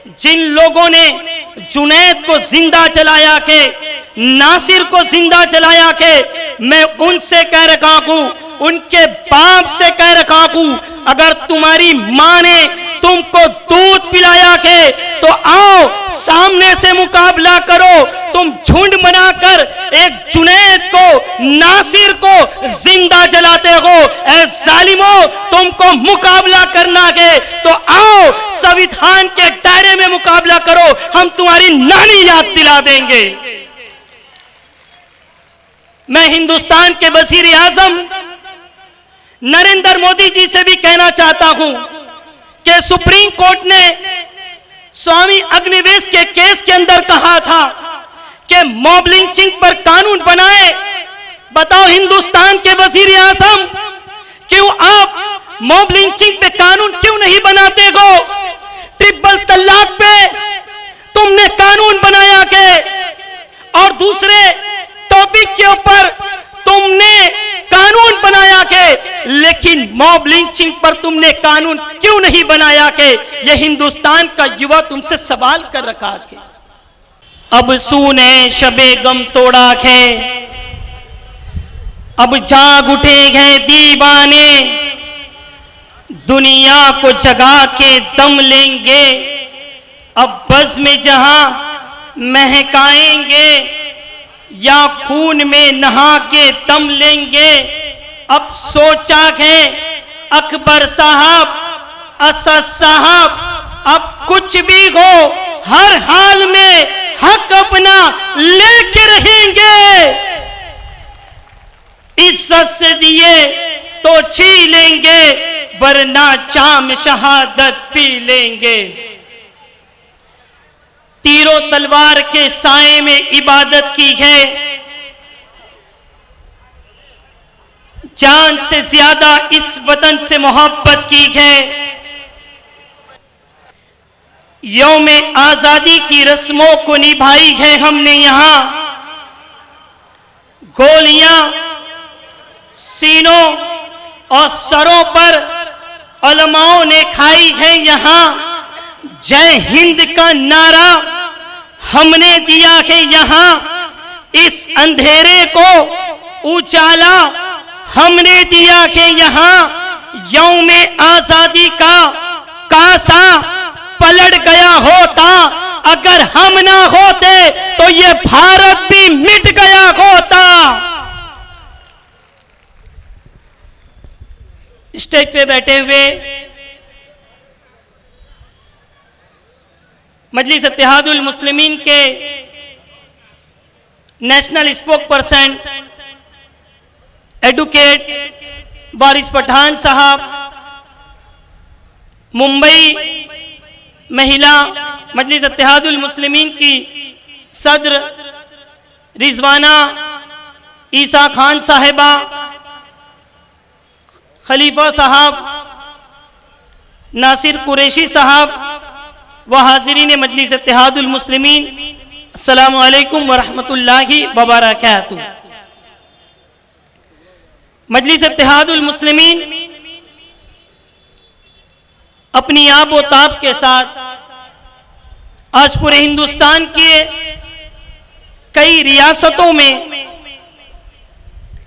जिन लोगों ने जुनैद को जिंदा जलाया के, नासिर को जिंदा जलाया के, मैं उनसे कह रखा हूं, उनके बाप से कह रखा हूं, अगर तुम्हारी मां ने तुमको दूध पिलाया के तो आओ सामने से मुकाबला करो। तुम झुंड बनाकर एक जुनैद को, नासिर को जिंदा जलाते हो। ऐ जालिमो, तुमको मुकाबला करना है तो आओ संविधान के दायरे में मुकाबला करो, हम तुम्हारी नानी याद दिला देंगे। मैं हिंदुस्तान के वजीर आजम नरेंद्र मोदी जी से भी कहना चाहता हूं कि सुप्रीम कोर्ट ने स्वामी अग्निवेश के केस के अंदर कहा था कि मॉब लिंचिंग पर कानून बनाए। बताओ हिंदुस्तान के वजीर आजम, क्यों आप मॉब लिंचिंग पे कानून क्यों नहीं बनाते हो? ट्रिपल तलाक पे तुमने कानून बनाया के, और दूसरे टॉपिक के ऊपर तुमने कानून बनाया के, लेकिन मॉब लिंचिंग पर तुमने कानून क्यों नहीं बनाया के? यह हिंदुस्तान का युवा तुमसे सवाल कर रखा है। अब सूने शबे गम तोड़ा है, अब जाग उठे हैं दीवाने, दुनिया को जगा के दम लेंगे, अब बज़ में जहां महकाएंगे या खून में नहा के दम लेंगे। अब सोचा है अकबर साहब, असद साहब, अब कुछ भी हो हर हाल में हक अपना लेके रहेंगे। इज्जत से दिए तो छी लेंगे, वरना जाम शहादत पी लेंगे। तीरों तलवार के साए में इबादत की है, जान से ज्यादा इस वतन से मोहब्बत की है। यौम आजादी की रस्मों को निभाई है हमने यहां, गोलियां सीनों और सरों पर उलमाओं ने खाई है यहां। जय हिंद का नारा हमने दिया है यहां, इस अंधेरे को उजाला हमने दिया है यहां। यौम आजादी का कासा पलट गया होता, अगर हम ना होते तो ये भारत भी मिट गया होता। स्टेज पे बैठे हुए मजलिस इत्तेहादुल मुस्लिमीन के नेशनल स्पोक पर्सन एडवोकेट वारिस पठान साहब, मुंबई महिला मजलिस इत्तेहादुल मुस्लिमीन की सदर रिजवाना ईसा खान साहिबा, खलीफा साहब, नासिर कुरैशी साहब व हाज़िरीन मजलिस इत्तेहादुल मुस्लिमीन, अस्सलामु अलैकुम व रहमतुल्लाहि व बरकातुहू। मजलिस इत्तेहादुल मुस्लिमीन अपनी आब व ताब के साथ आज पूरे हिंदुस्तान के कई रियासतों में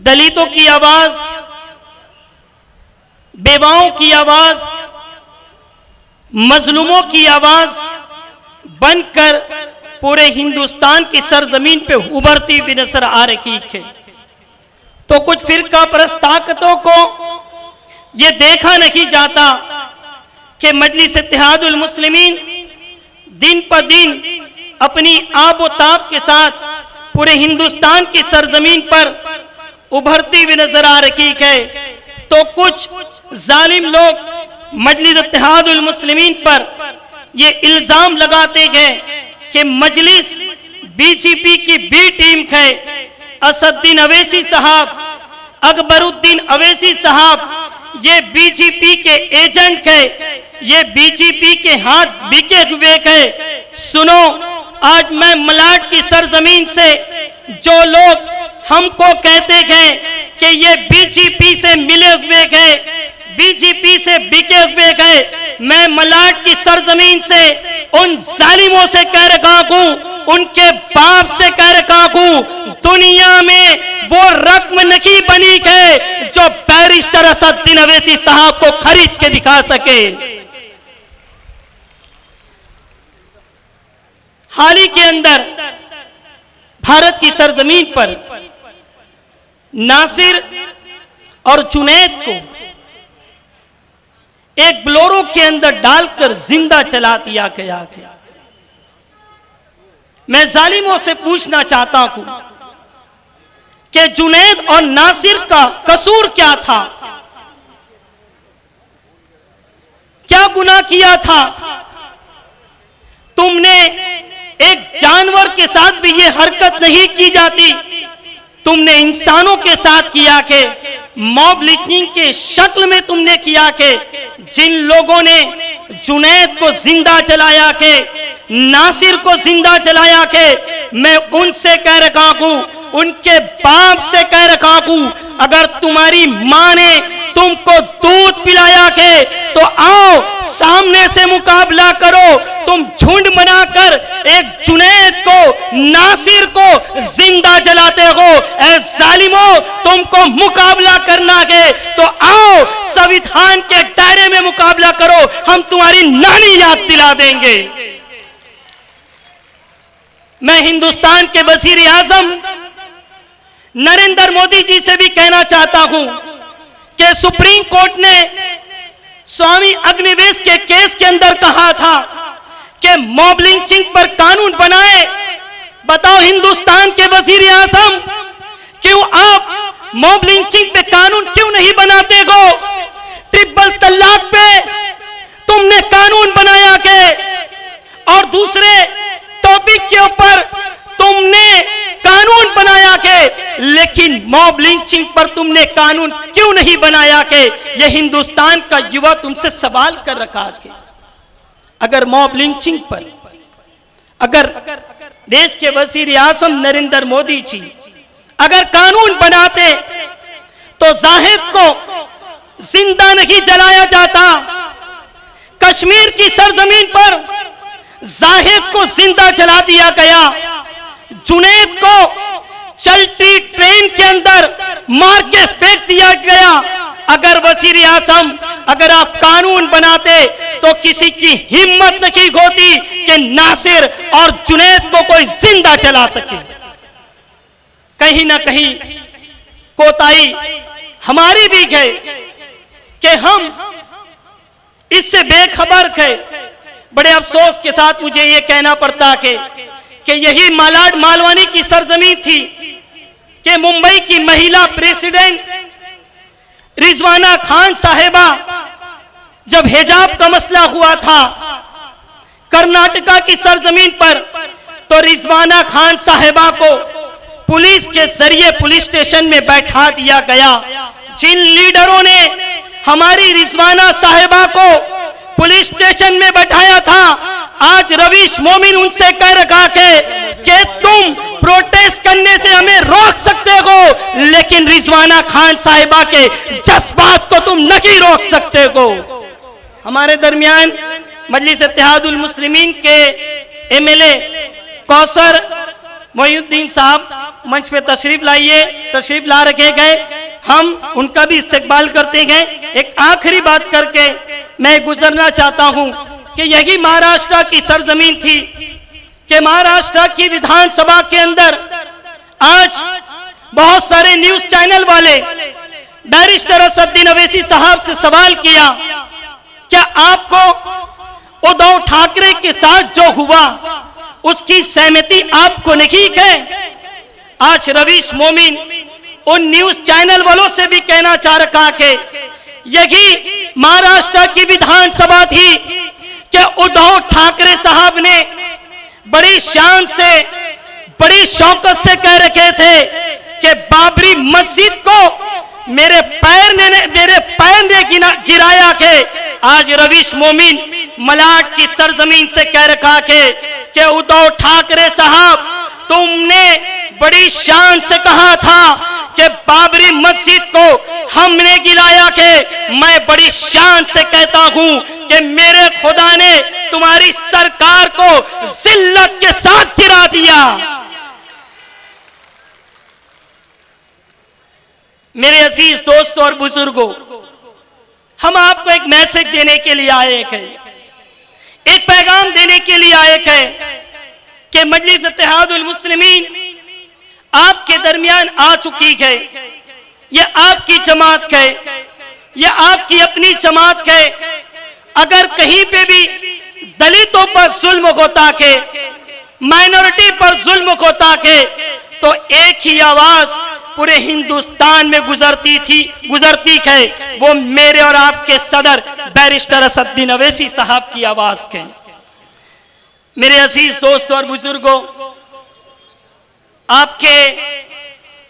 दलितों की आवाज, बेवाओं की आवाज, मजलूमों की आवाज बनकर पूरे हिंदुस्तान की सरजमीन पे उभरती हुई नजर आ रही है। तो कुछ फिरका परस्त ताकतों को ये देखा नहीं जाता कि मजलिस इत्तेहादुल मुस्लिमीन दिन पर दिन अपनी आब व ताब के साथ पूरे हिंदुस्तान की सरजमीन पर उभरती हुई नजर आ रही है। तो कुछ जालिम लोग मजलिस इत्तेहादुल मुस्लिमीन पर ये इल्जाम लगाते हैं कि मजलिस बीजेपी की बी टीम है। असदुद्दीन अवैसी साहब, अकबरुद्दीन अवैसी साहब ये बीजेपी के एजेंट है, ये बीजेपी के हाथ बिके हुए है। सुनो, आज मैं मलाड की सरजमीन से जो लोग हमको कहते हैं कि ये बीजेपी से मिले हुए हैं, बीजेपी से बिके हुए गए, मैं मलाड की सरजमीन से उन जालिमों से कह रहा हूं, उनके बाप से कह रहा हूं, दुनिया में वो रकम नहीं बनी है जो बैरिस्टर असदुद्दीन अवैसी साहब को खरीद के दिखा सके। हाल ही के अंदर भारत की सरजमीन पर नासिर और जुनैद को एक ब्लोरो के अंदर डालकर जिंदा चला दिया गया। मैं जालिमों से पूछना चाहता हूं कि जुनैद और नासिर का कसूर क्या था, क्या गुनाह किया था? तुमने एक जानवर के साथ भी ये हरकत नहीं की जाती, तुमने इंसानों के साथ किया के मॉब लिंचिंग के शक्ल में तुमने किया के जिन लोगों ने जुनैद को जिंदा जलाया के, नासिर को जिंदा जलाया के, मैं उनसे कह रहा हूं, उनके बाप से कह रहा हूं, अगर तुम्हारी मां ने तुमको दूध पिलाया के तो आओ सामने से मुकाबला करो। तुम झुंड बनाकर एक जुनैद को, नासिर को जिंदा जलाते हो। ऐ जालिमों, तुमको मुकाबला करना है तो आओ संविधान के दायरे में मुकाबला करो, हम तुम्हारी नानी याद दिला देंगे। मैं हिंदुस्तान के वजीर आजम नरेंद्र मोदी जी से भी कहना चाहता हूं कि सुप्रीम कोर्ट ने स्वामी अग्निवेश के केस के अंदर कहा था कि मॉब लिंचिंग पर कानून बनाए। बताओ हिंदुस्तान के वजीर आजम, क्यों आप मॉब लिंचिंग पे कानून क्यों नहीं बनाते हो? ट्रिपल तलाक पे तुमने कानून बनाया के और दूसरे टॉपिक के ऊपर तुमने कानून बनाया के, लेकिन मॉब लिंचिंग पर तुमने कानून क्यों नहीं बनाया के? यह हिंदुस्तान का युवा तुमसे सवाल कर रखा के अगर मॉब लिंचिंग पर, अगर देश के वजीर आजम नरेंद्र मोदी जी अगर कानून बनाते तो जाहिद को जिंदा नहीं जलाया जाता। कश्मीर की सरजमीन पर जाहिद को जिंदा जला दिया गया, जुनैद को चलती ट्रेन के अंदर मार के फेंक दिया गया। अगर वजीर आजम, अगर आप कानून बनाते तो किसी की हिम्मत नहीं होती कि नासिर और जुनैद को कोई जिंदा जला सके। कहीं ना कहीं कोताही हमारी भी है कि हम इससे बेखबर थे। बड़े अफसोस के साथ मुझे यह कहना पड़ता है कि यही मलाड मालवानी की सरजमीन थी कि मुंबई की महिला प्रेसिडेंट रिजवाना खान साहिबा, जब हिजाब का मसला हुआ था कर्नाटका की सरजमीन पर, तो रिजवाना खान साहिबा को पुलिस के जरिए पुलिस स्टेशन में बैठा दिया गया। जिन लीडरों ने हमारी रिजवाना साहिबा को पुलिस स्टेशन में बैठाया था, आज रवीश मोमिन उनसे कह रखा है कि तुम प्रोटेस्ट करने से हमें रोक सकते हो, लेकिन रिजवाना खान साहिबा के जज्बात को तुम नहीं रोक सकते हो। हमारे दरमियान मजलिस इत्तेहादुल मुस्लिमीन के एमएलए कौसर मोहिउद्दीन साहब मंच पे तशरीफ ला रखे गए, हम उनका भी इस्तकबाल करते गए। एक आखिरी बात करके मैं गुजरना चाहता हूं कि यही महाराष्ट्र की सरजमीन थी कि महाराष्ट्र की विधानसभा के अंदर आज बहुत सारे न्यूज चैनल वाले बैरिस्टर असदुद्दीन अवैसी साहब से सवाल किया, क्या आपको उद्धव ठाकरे के साथ जो हुआ उसकी सहमति आपको नहीं है? आज रवीश मोमिन उन न्यूज चैनल वालों से भी कहना चाह रखा है, यही महाराष्ट्र की विधानसभा थी कि उद्धव ठाकरे साहब ने बड़ी शान से, बड़ी शौकत से कह रखे थे कि बाबरी मस्जिद को मेरे पैर ने गिराया के। आज रवीश मोमिन मलाड की सरजमीन से कह रखा है कि उद्धव ठाकरे साहब, तुमने बड़ी शान से कहा था कि बाबरी मस्जिद को हमने गिराया के मैं बड़ी शान से कहता हूं कि मेरे खुदा ने तुम्हारी सरकार को जिल्लत के साथ गिरा दिया। मेरे अजीज दोस्तों और बुजुर्गों, हम आपको एक मैसेज देने के लिए आए हैं, एक पैगाम देने के लिए आए हैं कि मजलिस इत्तेहादुल मुस्लिमीन आपके दरमियान आ चुकी है। यह आपकी जमात है, यह आपकी अपनी जमात है। अगर कहीं पे भी दलितों पर जुल्म होता है, माइनॉरिटी पर जुल्म होता है, तो एक ही आवाज पूरे हिंदुस्तान में गुजरती है, वो मेरे और आपके सदर बैरिस्टर असदुद्दीन अवैसी साहब की आवाज है। मेरे अजीज दोस्तों और बुजुर्गों, आपके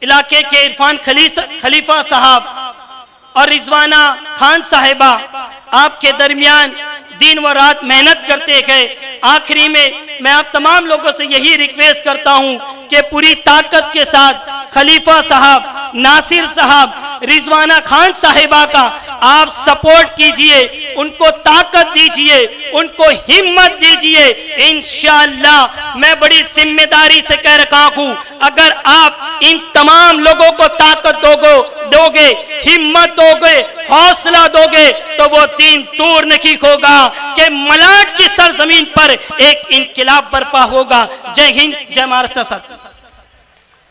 इलाके के इरफान खलीफा साहब और रिजवाना खान साहिबा आपके दरमियान दिन व रात मेहनत करते गए। आखिरी में मैं आप तमाम लोगों से यही रिक्वेस्ट करता हूं कि पूरी ताकत के साथ खलीफा साहब, नासिर साहब, रिजवाना खान साहिबा का आप सपोर्ट कीजिए, उनको ताकत दीजिए, उनको हिम्मत दीजिए। इंशाअल्लाह मैं बड़ी जिम्मेदारी से कह रहा हूं, अगर आप इन तमाम लोगों को ताकत दोगे, हिम्मत दोगे, हौसला दोगे, तो वो दिन दूर नहीं होगा कि मलाड की सरजमीन पर एक इनकलाब बर्पा होगा। जय हिंद, जय महाराष्ट्र।